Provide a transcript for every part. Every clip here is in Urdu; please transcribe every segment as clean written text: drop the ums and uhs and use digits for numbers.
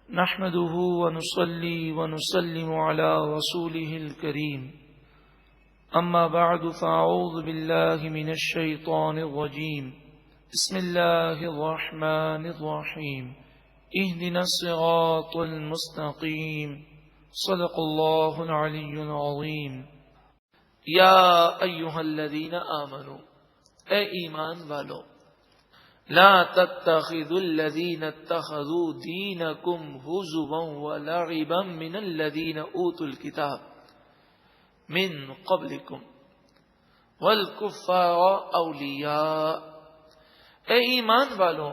نحمده ونصلي ونسلم على رسوله الكريم أما بعد فأعوذ بالله من الشيطان الرجيم بسم الله الرحمن الرحيم اهدنا الصراط المستقيم صدق الله العلي العظيم یا ایھا الذین آمنوا اے ایمان والو لا تتخذوا الذین اتخذوا دینکم ہزوا ولعبا من الذین اوتوا الکتاب من قبلکم والکفار اولیاء اے ایمان والو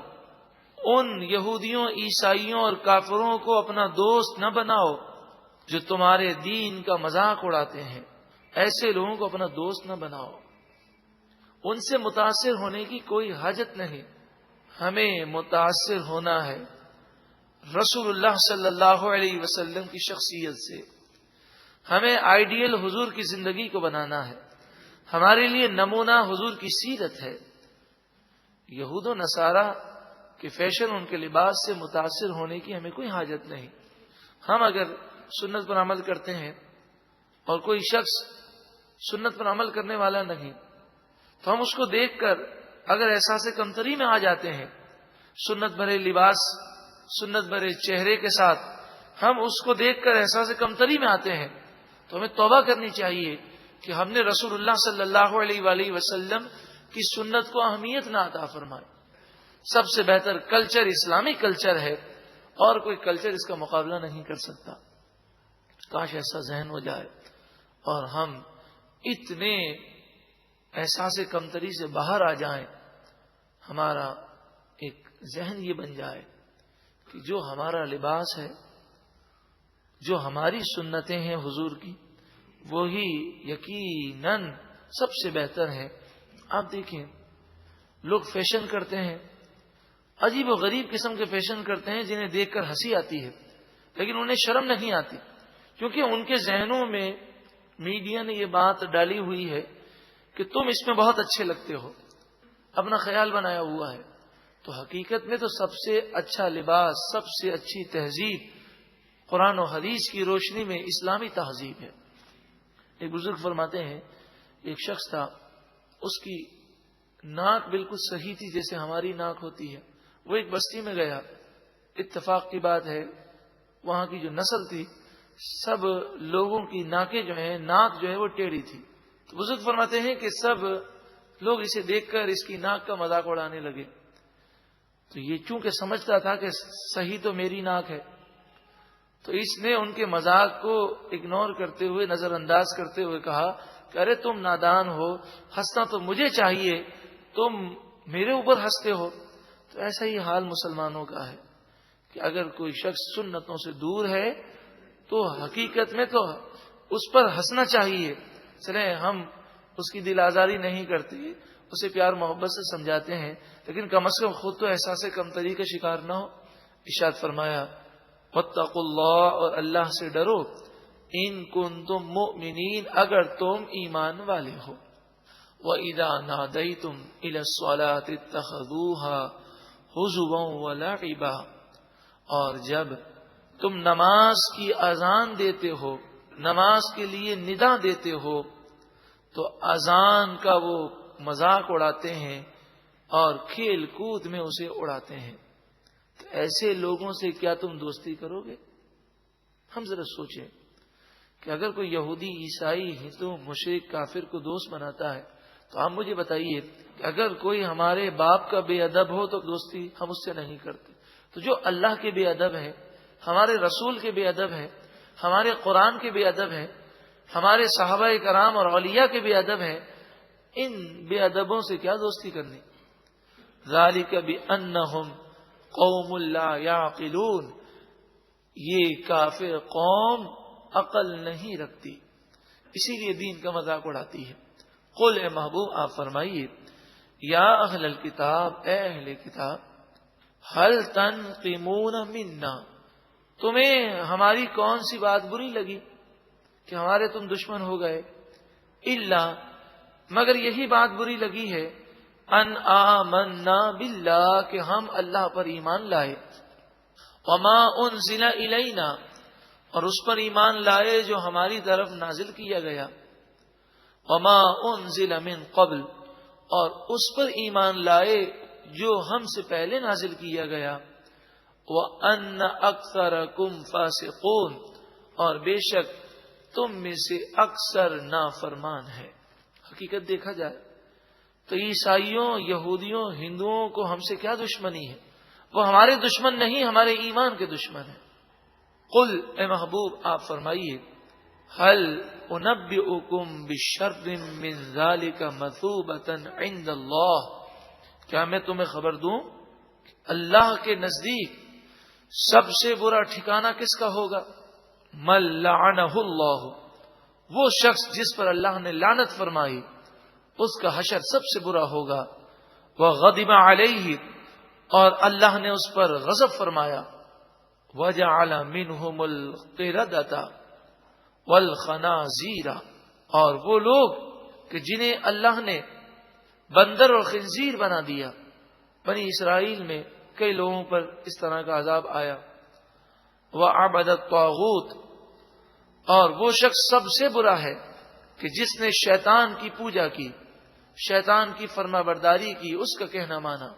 ان یہودیوں عیسائیوں اور کافروں کو اپنا دوست نہ بناؤ جو تمہارے دین کا مذاق اڑاتے ہیں. ایسے لوگوں کو اپنا دوست نہ بناؤ. ان سے متاثر ہونے کی کوئی حاجت نہیں. ہمیں متاثر ہونا ہے رسول اللہ صلی اللہ علیہ وسلم کی شخصیت سے. ہمیں آئیڈیل حضور کی زندگی کو بنانا ہے. ہمارے لیے نمونہ حضور کی سیرت ہے. یہود و نصارہ کے فیشن، ان کے لباس سے متاثر ہونے کی ہمیں کوئی حاجت نہیں. ہم اگر سنت پر عمل کرتے ہیں اور کوئی شخص سنت پر عمل کرنے والا نہیں تو ہم اس کو دیکھ کر اگر احساس کمتری میں آ جاتے ہیں، سنت بھرے لباس، سنت بھرے چہرے کے ساتھ ہم اس کو دیکھ کر احساس کمتری میں آتے ہیں تو ہمیں توبہ کرنی چاہیے کہ ہم نے رسول اللہ صلی اللہ علیہ وآلہ وسلم کی سنت کو اہمیت نہ عطا فرمائے. سب سے بہتر کلچر اسلامی کلچر ہے اور کوئی کلچر اس کا مقابلہ نہیں کر سکتا. کاش ایسا ذہن ہو جائے اور ہم اتنے احساس کمتری سے باہر آ جائیں. ہمارا ایک ذہن یہ بن جائے کہ جو ہمارا لباس ہے، جو ہماری سنتیں ہیں حضور کی، وہی یقیناً سب سے بہتر ہے. آپ دیکھیں لوگ فیشن کرتے ہیں، عجیب و غریب قسم کے فیشن کرتے ہیں جنہیں دیکھ کر ہنسی آتی ہے لیکن انہیں شرم نہیں آتی، کیونکہ ان کے ذہنوں میں میڈیا نے یہ بات ڈالی ہوئی ہے کہ تم اس میں بہت اچھے لگتے ہو، اپنا خیال بنایا ہوا ہے. تو حقیقت میں تو سب سے اچھا لباس، سب سے اچھی تہذیب قرآن و حدیث کی روشنی میں اسلامی تہذیب ہے. ایک بزرگ فرماتے ہیں ایک شخص تھا، اس کی ناک بالکل صحیح تھی جیسے ہماری ناک ہوتی ہے. وہ ایک بستی میں گیا، اتفاق کی بات ہے وہاں کی جو نسل تھی سب لوگوں کی ناکیں جو ہیں، ناک جو ہے وہ ٹیڑھی تھی. تو بزرگ فرماتے ہیں کہ سب لوگ اسے دیکھ کر اس کی ناک کا مذاق اڑانے لگے. تو یہ چونکہ سمجھتا تھا کہ صحیح تو میری ناک ہے، تو اس نے ان کے مذاق کو اگنور کرتے ہوئے، نظر انداز کرتے ہوئے کہا کہ ارے تم نادان ہو، ہنسنا تو مجھے چاہیے، تم میرے اوپر ہنستے ہو. تو ایسا ہی حال مسلمانوں کا ہے کہ اگر کوئی شخص سنتوں سے دور ہے تو حقیقت میں تو اس پر ہنسنا چاہیے. چلیں ہم اس کی دل آزاری نہیں کرتے، اسے پیار محبت سے سمجھاتے ہیں، لیکن کم از کم خود تو احساس کمتری کا شکار نہ ہو. ارشاد فرمایا واتقوا اللہ، اور اللہ سے ڈرو، ان کنتم مؤمنین، اگر تم ایمان والے ہو. وَإِذَا نَادَيْتُمْ إِلَى الصَّلَاةِ اتَّخَذُوهَا هُزُوًا وَلَعِبًا، اور جب تم نماز کی اذان دیتے ہو، نماز کے لیے ندا دیتے ہو، تو اذان کا وہ مذاق اڑاتے ہیں اور کھیل کود میں اسے اڑاتے ہیں. تو ایسے لوگوں سے کیا تم دوستی کرو گے؟ ہم ذرا سوچیں کہ اگر کوئی یہودی، عیسائی، ہندو، مشرک، کافر کو دوست بناتا ہے تو آپ مجھے بتائیے کہ اگر کوئی ہمارے باپ کا بے ادب ہو تو دوستی ہم اس سے نہیں کرتے. تو جو اللہ کے بے ادب ہے، ہمارے رسول کے بے ادب ہے، ہمارے قرآن کے بے ادب ہے، ہمارے صحابہ کرام اور اولیاء کے بے ادب ہے، ان بے ادبوں سے کیا دوستی کرنی؟ ذالک بأنہم قوم لا یعقلون، یہ کافر قوم عقل نہیں رکھتی، اسی لیے دین کا مذاق اڑاتی ہے. قل، اے محبوب آپ فرمائیے، یا اہل الکتاب، اے اہل کتاب، هل تنقمون منا، تمہیں ہماری کون سی بات بری لگی کہ ہمارے تم دشمن ہو گئے؟ الا، مگر یہی بات بری لگی ہے، ان آمنا باللہ، کہ ہم اللہ پر ایمان لائے، وما انزل الینا، اور اس پر ایمان لائے جو ہماری طرف نازل کیا گیا، وما انزل من قبل، اور اس پر ایمان لائے جو ہم سے پہلے نازل کیا گیا، وَأَنَّ أَكْثَرَكُمْ فَاسِقُونَ، اور بے شک تم میں سے اکثر نافرمان ہے۔ حقیقت دیکھا جائے تو عیسائیوں، یہودیوں، ہندوؤں کو ہم سے کیا دشمنی ہے؟ وہ ہمارے دشمن نہیں، ہمارے ایمان کے دشمن ہیں۔ قل، اے محبوب آپ فرمائیے، هل انبئکم بشر من ذلک مثوبۃ عند اللہ، کیا میں تمہیں خبر دوں اللہ کے نزدیک سب سے برا ٹھکانہ کس کا ہوگا؟ من لعنہ اللہ، وہ شخص جس پر اللہ نے لعنت فرمائی اس کا حشر سب سے برا ہوگا۔ وغضب علیہ، اور اللہ نے اس پر غضب فرمایا۔ وجعل منہم القردۃ والخنازیر، اور وہ لوگ کہ جنہیں اللہ نے بندر اور خنزیر بنا دیا۔ بنی اسرائیل میں کئی لوگوں پر اس طرح کا عذاب آیا۔ وعبد الطاغوت، اور وہ شخص سب سے برا ہے کہ جس نے شیطان کی پوجا کی، شیطان کی فرما برداری کی، اس کا کہنا مانا۔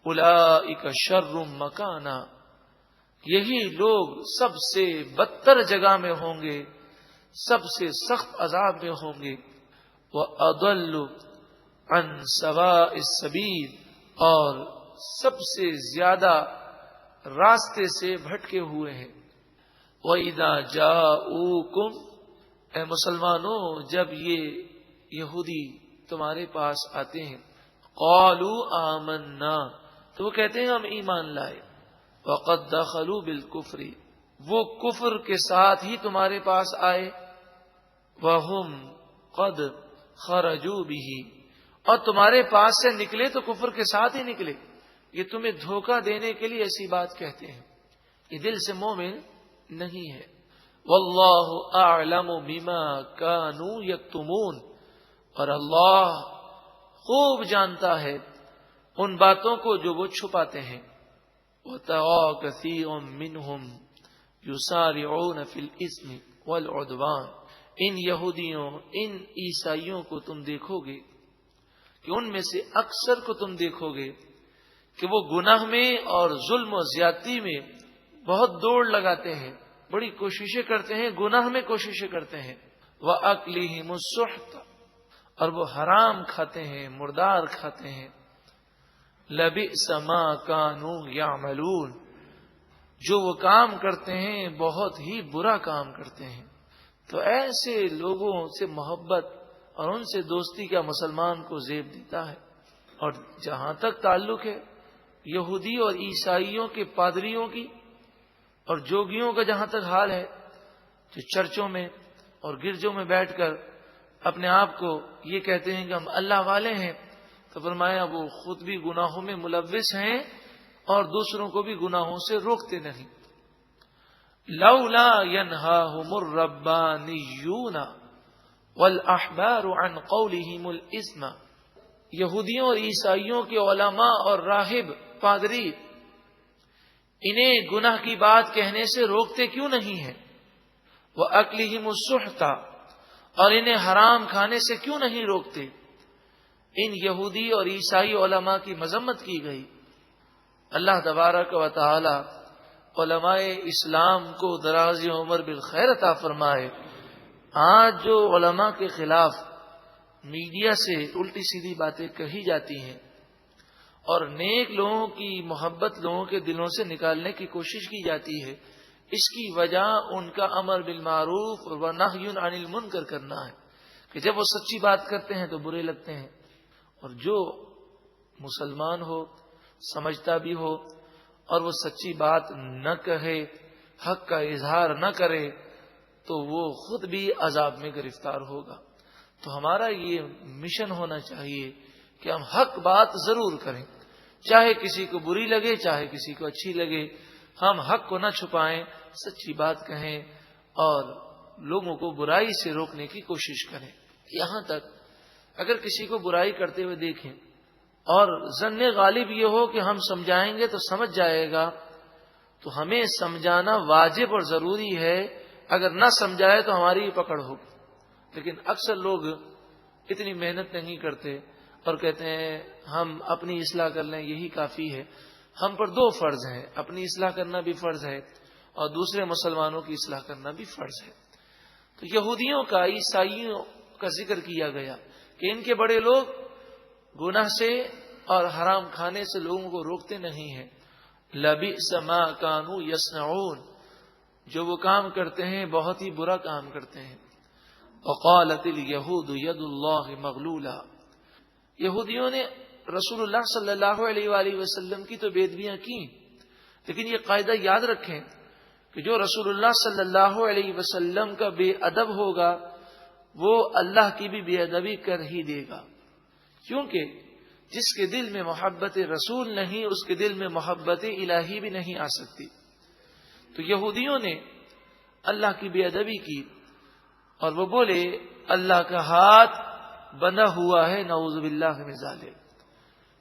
اولئک شر مکانا، یہی لوگ سب سے بدتر جگہ میں ہوں گے، سب سے سخت عذاب میں ہوں گے۔ وَأَضَلُّ عَنْ سَوَاءِ السَّبِيلِ، اور سب سے زیادہ راستے سے بھٹکے ہوئے ہیں۔ وَإِذَا جَاءُوكُمْ، اے مسلمانوں جب یہ یہودی تمہارے پاس آتے ہیں، قَالُوا آمَنَّا، تو وہ کہتے ہیں ہم ایمان لائے۔ وَقَدْ دَخَلُوا بِالْكُفْرِ، وہ کفر کے ساتھ ہی تمہارے پاس آئے۔ وَهُمْ قَدْ خَرَجُوا بِهِ، اور تمہارے پاس سے نکلے تو کفر کے ساتھ ہی نکلے۔ یہ تمہیں دھوکہ دینے کے لیے ایسی بات کہتے ہیں، یہ دل سے مومن نہیں ہے۔ وَاللَّهُ أَعْلَمُ بِمَا كَانُوا يَكْتُمُونَ، اور اللہ خوب جانتا ہے ان باتوں کو جو وہ چھپاتے ہیں۔ وَتَرَىٰ كَثِيرٌ مِّنْهُمْ يُسَارِعُونَ فِي الْإِثْمِ وَالْعُدْوَانِ، ان یہودیوں، ان عیسائیوں کو تم دیکھو گے کہ ان میں سے اکثر کو تم دیکھو گے کہ وہ گناہ میں اور ظلم و زیادتی میں بہت دوڑ لگاتے ہیں، بڑی کوششیں کرتے ہیں، گناہ میں کوششیں کرتے ہیں۔ وَأَكْلِهِمُ السُّحْتَ، اور وہ حرام کھاتے ہیں، مردار کھاتے ہیں۔ لَبِئْسَ مَا كَانُوا يَعْمَلُونَ، جو وہ کام کرتے ہیں بہت ہی برا کام کرتے ہیں۔ تو ایسے لوگوں سے محبت اور ان سے دوستی کا مسلمان کو زیب دیتا ہے۔ اور جہاں تک تعلق ہے یہودی اور عیسائیوں کے پادریوں کی اور جوگیوں کا، جہاں تک حال ہے جو چرچوں میں اور گرجوں میں بیٹھ کر اپنے آپ کو یہ کہتے ہیں کہ ہم اللہ والے ہیں، تو فرمایا وہ خود بھی گناہوں میں ملوث ہیں اور دوسروں کو بھی گناہوں سے روکتے نہیں۔ لولا ينهاهم الربانيون والاحبار عن قولهم الاثم، یہودیوں اور عیسائیوں کے علماء اور راہب پادری انہیں گناہ کی بات کہنے سے روکتے کیوں نہیں ہیں؟ وَأَكْلِهِمُ السُّحْتَ، اور انہیں حرام کھانے سے کیوں نہیں روکتے؟ ان یہودی اور عیسائی علماء کی مذمت کی گئی۔ اللہ تبارک و تعالی علماء اسلام کو دراز عمر بالخیر عطا فرمائے۔ آج جو علماء کے خلاف میڈیا سے الٹی سیدھی باتیں کہی جاتی ہیں اور نیک لوگوں کی محبت لوگوں کے دلوں سے نکالنے کی کوشش کی جاتی ہے، اس کی وجہ ان کا امر بالمعروف و نہی عن المنکر کرنا ہے کہ جب وہ سچی بات کرتے ہیں تو برے لگتے ہیں، اور جو مسلمان ہو، سمجھتا بھی ہو، اور وہ سچی بات نہ کہے، حق کا اظہار نہ کرے، تو وہ خود بھی عذاب میں گرفتار ہوگا۔ تو ہمارا یہ مشن ہونا چاہیے کہ ہم حق بات ضرور کریں، چاہے کسی کو بری لگے چاہے کسی کو اچھی لگے، ہم حق کو نہ چھپائیں، سچی بات کہیں اور لوگوں کو برائی سے روکنے کی کوشش کریں۔ یہاں تک اگر کسی کو برائی کرتے ہوئے دیکھیں اور ظن غالب یہ ہو کہ ہم سمجھائیں گے تو سمجھ جائے گا، تو ہمیں سمجھانا واجب اور ضروری ہے. اگر نہ سمجھائے تو ہماری پکڑ ہوگی. لیکن اکثر لوگ اتنی محنت نہیں کرتے اور کہتے ہیں ہم اپنی اصلاح کر لیں یہی کافی ہے. ہم پر دو فرض ہیں، اپنی اصلاح کرنا بھی فرض ہے اور دوسرے مسلمانوں کی اصلاح کرنا بھی فرض ہے. تو یہودیوں کا، عیسائیوں کا ذکر کیا گیا کہ ان کے بڑے لوگ گناہ سے اور حرام کھانے سے لوگوں کو روکتے نہیں ہیں. لبئس ما کانوا یصنعون، جو وہ کام کرتے ہیں بہت ہی برا کام کرتے ہیں. وقالت الیہود ید اللہ مغلولہ، یہودیوں نے رسول اللہ صلی اللہ علیہ وآلہ وسلم کی تو بے ادبیاں کی، لیکن یہ قاعدہ یاد رکھیں کہ جو رسول اللہ صلی اللہ علیہ وسلم کا بے ادب ہوگا وہ اللہ کی بھی بے ادبی کر ہی دے گا. کیونکہ جس کے دل میں محبت رسول نہیں اس کے دل میں محبت الہی بھی نہیں آ سکتی. تو یہودیوں نے اللہ کی بے ادبی کی اور وہ بولے اللہ کا ہاتھ بندھا ہوا ہے، نعوذ باللہ من ذالک.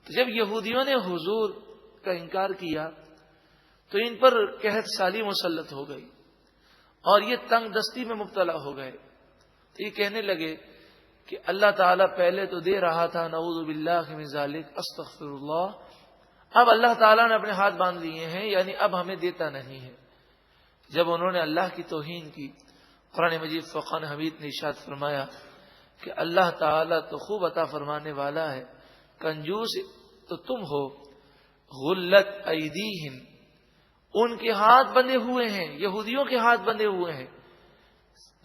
تو جب یہودیوں نے حضور کا انکار کیا تو ان پر قحط سالی مسلط ہو گئی اور یہ تنگ دستی میں مبتلا ہو گئے. تو یہ کہنے لگے کہ اللہ تعالیٰ پہلے تو دے رہا تھا، نعوذ باللہ من ذالک، استغفر اللہ، اب اللہ تعالیٰ نے اپنے ہاتھ باندھ لیے ہیں، یعنی اب ہمیں دیتا نہیں ہے. جب انہوں نے اللہ کی توہین کی، قرآن مجید فرقان حمید نے ارشاد فرمایا کہ اللہ تعالیٰ تو خوب عطا فرمانے والا ہے، کنجوس تو تم ہو. غلت ایدیہم، ان کے ہاتھ بندھے ہوئے ہیں، یہودیوں کے ہاتھ بندھے ہوئے ہیں.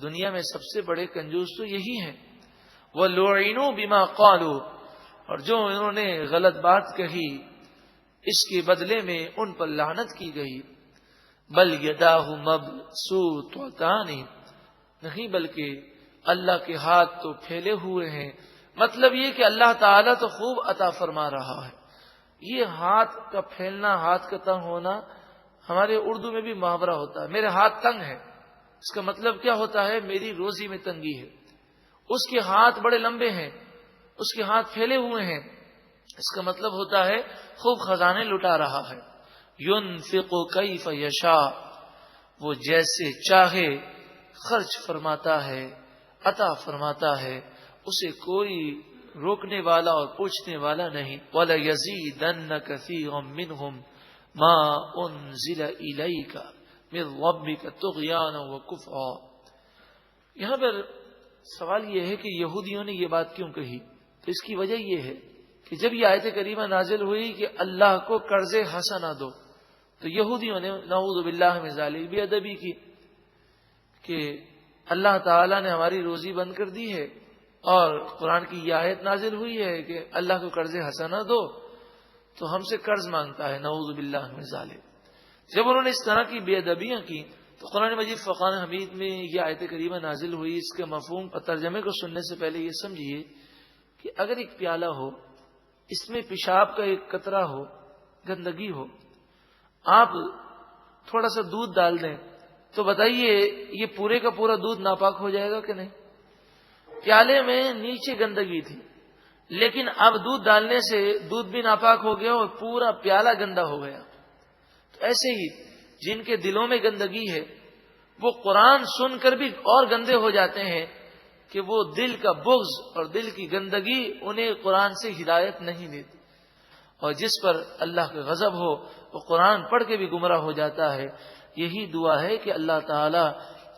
دنیا میں سب سے بڑے کنجوس تو یہی ہیں. وَلُعِنُوا بِمَا قَالُوا، اور جو انہوں نے غلط بات کہی اس کے بدلے میں ان پر لعنت کی گئی. بل یداہ مبسوطتان، نہیں بلکہ اللہ کے ہاتھ تو پھیلے ہوئے ہیں. مطلب یہ کہ اللہ تعالیٰ تو خوب عطا فرما رہا ہے. یہ ہاتھ کا پھیلنا، ہاتھ کا تنگ ہونا ہمارے اردو میں بھی محاورہ ہوتا ہے. میرے ہاتھ تنگ ہے، اس کا مطلب کیا ہوتا ہے؟ میری روزی میں تنگی ہے. اس کے ہاتھ بڑے لمبے ہیں، اس کے ہاتھ پھیلے ہوئے ہیں، اس کا مطلب ہوتا ہے خوب خزانے لٹا رہا ہے. ينفق کیف یشاء، وہ جیسے چاہے خرچ فرماتا ہے، عطا فرماتا ہے، اسے کوئی روکنے والا اور پوچھنے والا نہیں. وَلَيَزِيدَنَّ كَثِيرًا مِّنْهُمْ مَا أُنزِلَ إِلَيْكَ مِن رَّبِّكَ طُغْيَانًا وَكُفْرًا. یہاں پر سوال یہ ہے کہ یہودیوں نے یہ بات کیوں کہی؟ تو اس کی وجہ یہ ہے کہ جب یہ آیت کریمہ نازل ہوئی کہ اللہ کو قرض حسنہ دو، تو یہودیوں نے نعوذ باللہ من ذالک بے ادبی کی کہ اللہ تعالیٰ نے ہماری روزی بند کر دی ہے اور قرآن کی یہ آیت نازل ہوئی ہے کہ اللہ کو قرض حسنہ دو تو ہم سے قرض مانگتا ہے، نعوذ باللہ من ذالک. جب انہوں نے اس طرح کی بے ادبیاں کی تو قرآن مجید فرقان حمید میں یہ آیت کریمہ نازل ہوئی. اس کے مفہوم اور ترجمے کو سننے سے پہلے یہ سمجھیے کہ اگر ایک پیالہ ہو، اس میں پیشاب کا ایک قطرہ ہو، گندگی ہو، آپ تھوڑا سا دودھ ڈال دیں تو بتائیے یہ پورے کا پورا دودھ ناپاک ہو جائے گا کہ نہیں؟ پیالے میں نیچے گندگی تھی لیکن اب دودھ ڈالنے سے دودھ بھی ناپاک ہو گیا اور پورا پیالہ گندا ہو گیا. تو ایسے ہی جن کے دلوں میں گندگی ہے وہ قرآن سن کر بھی اور گندے ہو جاتے ہیں کہ وہ دل کا بغض اور دل کی گندگی انہیں قرآن سے ہدایت نہیں دیتی. اور جس پر اللہ کا غضب ہو وہ قرآن پڑھ کے بھی گمراہ ہو جاتا ہے. یہی دعا ہے کہ اللہ تعالی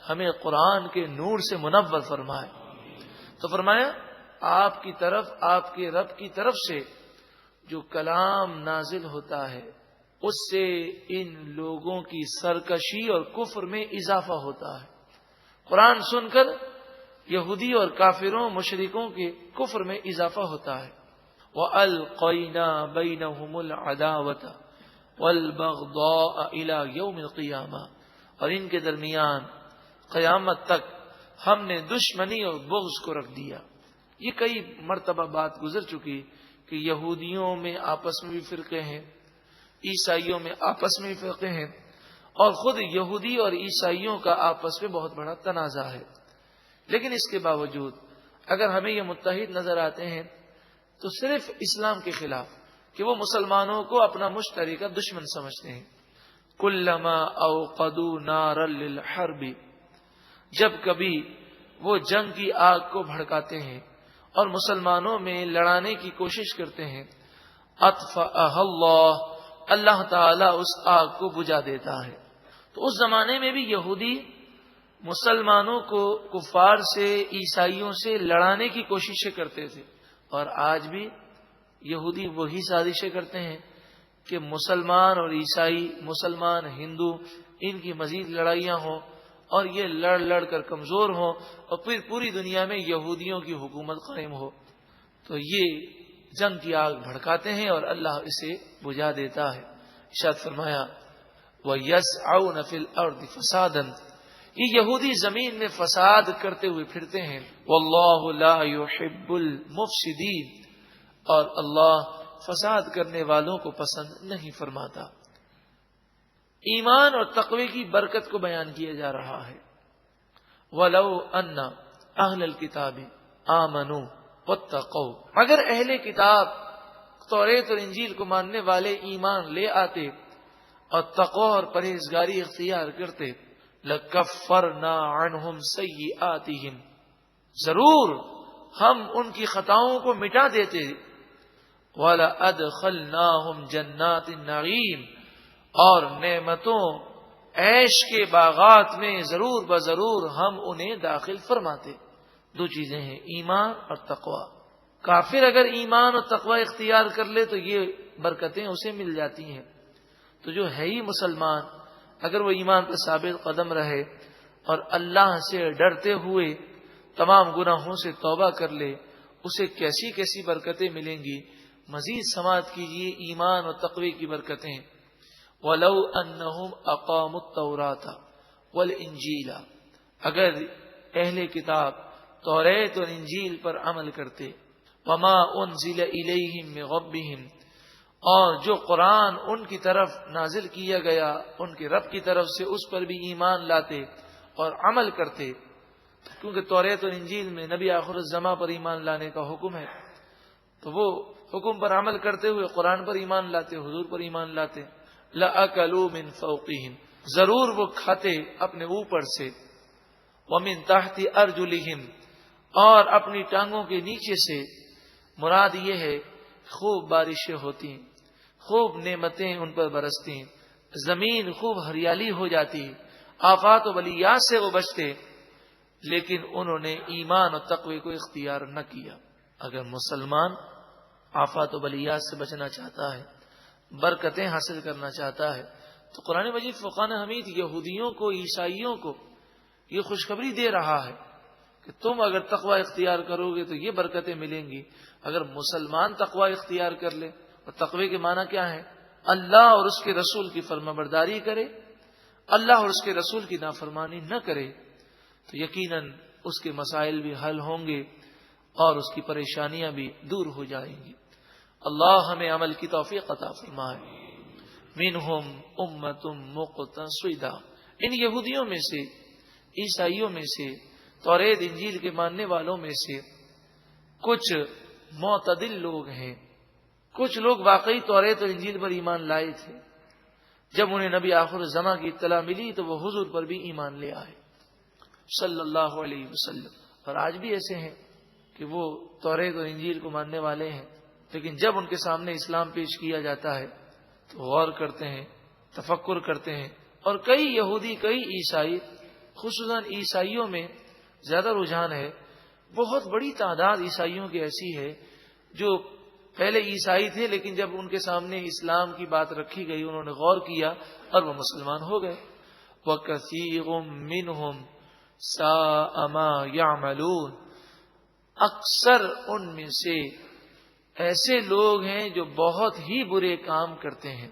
ہمیں قرآن کے نور سے منور فرمائے. تو فرمایا آپ کی طرف، آپ کے رب کی طرف سے جو کلام نازل ہوتا ہے اس سے ان لوگوں کی سرکشی اور کفر میں اضافہ ہوتا ہے. قرآن سن کر یہودی اور کافروں مشرکوں کے کفر میں اضافہ ہوتا ہے. وَأَلْقَيْنَا بَيْنَهُمُ الْعَدَاوَةَ وَالْبَغْضَاءَ إِلَى يَوْمِ الْقِيَامَةِ، اور ان کے درمیان قیامت تک ہم نے دشمنی اور بغض کو رکھ دیا. یہ کئی مرتبہ بات گزر چکی کہ یہودیوں میں آپس میں بھی فرقے ہیں، عیسائیوں میں آپس میں بھی فرقے ہیں، اور خود یہودی اور عیسائیوں کا آپس میں بہت بڑا تنازع ہے. لیکن اس کے باوجود اگر ہمیں یہ متحد نظر آتے ہیں تو صرف اسلام کے خلاف کہ وہ مسلمانوں کو اپنا مشترکہ دشمن سمجھتے ہیں. کلما اوقدوا نارا للحرب، جب کبھی وہ جنگ کی آگ کو بھڑکاتے ہیں اور مسلمانوں میں لڑانے کی کوشش کرتے ہیں، اطفأها اللہ، اللہ تعالی اس آگ کو بجھا دیتا ہے۔ تو اس زمانے میں بھی یہودی مسلمانوں کو کفار سے، عیسائیوں سے لڑانے کی کوششیں کرتے تھے، اور آج بھی یہودی وہی سازشیں کرتے ہیں کہ مسلمان اور عیسائی، مسلمان ہندو، ان کی مزید لڑائیاں ہوں اور یہ لڑ لڑ کر کمزور ہوں، اور پھر پوری دنیا میں یہودیوں کی حکومت قائم ہو۔ تو یہ جنگ کی آگ بھڑکاتے ہیں اور اللہ اسے بجھا دیتا ہے۔ ارشاد فرمایا وَيَسْعَوْنَ فِي الْأَرْضِ فَسَادًا، یہ یہودی زمین میں فساد کرتے ہوئے پھرتے ہیں۔ وَاللَّهُ لَا يُحِبُّ الْمُفْسِدِينَ، اور اللہ فساد کرنے والوں کو پسند نہیں فرماتا۔ ایمان اور تقوی کی برکت کو بیان کیا جا رہا ہے۔ وَلَوْ أَنَّ أَهْلَ الْكِتَابِ آمَنُوا وَاتَّقَوْا، اگر اہل کتاب توریت اور انجیل کو ماننے والے ایمان لے آتے اور تقوی اور پرہیزگاری اختیار کرتے، لَكَفَّرْنَا عَنْهُمْ سَيِّئَاتِهِمْ، ضرور ہم ان کی خطاؤں کو مٹا دیتے۔ وَلَأَدْخَلْنَاهُمْ جَنَّاتِ النَّعِيمِ، اور نعمتوں عیش کے باغات میں ضرور بضرور ہم انہیں داخل فرماتے۔ دو چیزیں ہیں، ایمان اور تقوی۔ کافر اگر ایمان اور تقوی اختیار کر لے تو یہ برکتیں اسے مل جاتی ہیں۔ تو جو ہے ہی مسلمان، اگر وہ ایمان پر ثابت قدم رہے اور اللہ سے ڈرتے ہوئے تمام گناہوں سے توبہ کر لے، اسے کیسی کیسی برکتیں ملیں گی۔ مزید سماعت کیجیے ایمان اور تقوی کی برکتیں۔ وَلَوْ أَنَّهُمْ أَقَامُوا التَّوْرَاةَ وَالْإِنْجِيلَ، اگر اہل کتاب توریت اور انجیل پر عمل کرتے، وَمَا أُنزِلَ إِلَيْهِمْ مِنْ رَبِّهِمْ، اور جو قرآن ان کی طرف نازل کیا گیا ان کے رب کی طرف سے، اس پر بھی ایمان لاتے اور عمل کرتے، کیونکہ توریت اور انجیل میں نبی آخر الزماں پر ایمان لانے کا حکم ہے، تو وہ حکم پر عمل کرتے ہوئے قرآن پر ایمان لاتے، حضور پر ایمان لاتے۔ لَأَكَلُوا مِنْ فَوْقِهِمْ، ضرور وہ کھاتے اپنے اوپر سے، وَمِنْ تَحْتِ أَرْجُلِهِمْ، اور اپنی ٹانگوں کے نیچے سے۔ مراد یہ ہے خوب بارشیں ہوتی، خوب نعمتیں ان پر برستی، زمین خوب ہریالی ہو جاتی، آفات و بلیات سے وہ بچتے، لیکن انہوں نے ایمان اور تقوی کو اختیار نہ کیا۔ اگر مسلمان آفات و بلیات سے بچنا چاہتا ہے، برکتیں حاصل کرنا چاہتا ہے، تو قرآن مجید فرقان حمید یہودیوں کو، عیسائیوں کو یہ خوشخبری دے رہا ہے کہ تم اگر تقوی اختیار کرو گے تو یہ برکتیں ملیں گی۔ اگر مسلمان تقوی اختیار کر لے، اور تقوی کے معنی کیا ہے؟ اللہ اور اس کے رسول کی فرما برداری کرے، اللہ اور اس کے رسول کی نافرمانی نہ کرے، تو یقیناً اس کے مسائل بھی حل ہوں گے اور اس کی پریشانیاں بھی دور ہو جائیں گی۔ اللہ ہمیں عمل کی توفیق عطا فرمائے۔ منہم امۃ مقتصدہ، ان یہودیوں میں سے، عیسائیوں میں سے، توریت انجیل کے ماننے والوں میں سے کچھ معتدل لوگ ہیں۔ کچھ لوگ واقعی توریت اور انجیل پر ایمان لائے تھے، جب انہیں نبی آخر الزماں کی اطلاع ملی تو وہ حضور پر بھی ایمان لے آئے صلی اللہ علیہ وسلم۔ اور آج بھی ایسے ہیں کہ وہ توریت اور انجیل کو ماننے والے ہیں، لیکن جب ان کے سامنے اسلام پیش کیا جاتا ہے تو غور کرتے ہیں، تفکر کرتے ہیں۔ اور کئی یہودی، کئی عیسائی، خصوصاً عیسائیوں میں زیادہ رجحان ہے، بہت بڑی تعداد عیسائیوں کی ایسی ہے جو پہلے عیسائی تھے، لیکن جب ان کے سامنے اسلام کی بات رکھی گئی انہوں نے غور کیا اور وہ مسلمان ہو گئے۔ وَكَثِيرٌ مِّنْهُمْ سَاءَ مَا يَعْمَلُونَ، اکثر ان میں سے ایسے لوگ ہیں جو بہت ہی برے کام کرتے ہیں۔